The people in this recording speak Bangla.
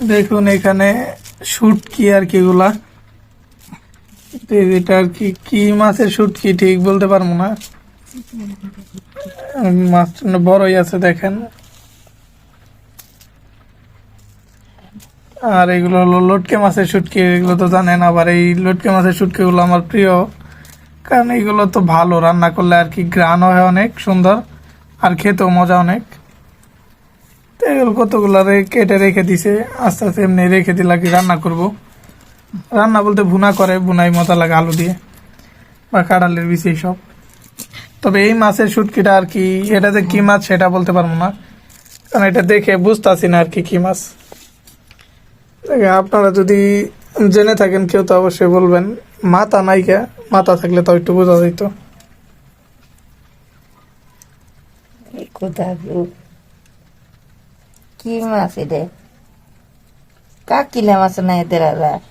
দেখুন এখানে শুটকি আর কি এগুলা, এটা আর কি কি মাছের শুটকি ঠিক বলতে পারবো না, মাছ বড়ই আছে দেখেন। আর এগুলো হলো লটকে মাছের শুটকি, এগুলো তো জানেন। আবার এই লটকে মাছের শুটকি গুলো আমার প্রিয়, কারণ এগুলো তো ভালো রান্না করলে আর কি, ঘ্রাণ হয় অনেক সুন্দর আর খেতেও মজা অনেক। তো এগুলো কতগুলো কেটে রেখে দিছে, আস্তে আস্তে এমনি রেখে দিলে কি রান্না করব। রান্না বলতে ভুনা করে, ভুনাই মজা লাগে আলু দিয়ে বা কাঁঠালের বিচি সব। তবে এই মাছের শুটকিটা আর কি, এটা যে কি মাছ সেটা বলতে পারবো না, কারণ এটা দেখে বুঝতেছি না আর কি কি মাছ। দেখেন, আপনারা যদি জেনে থাকেন কেউ তো অবশ্যই বলবেন। মাথা নাই কে, মাথা থাকলে তো একটু বোঝা যেত। কোথায় কি মাছ এটা? কাকিলা মাছ না এদের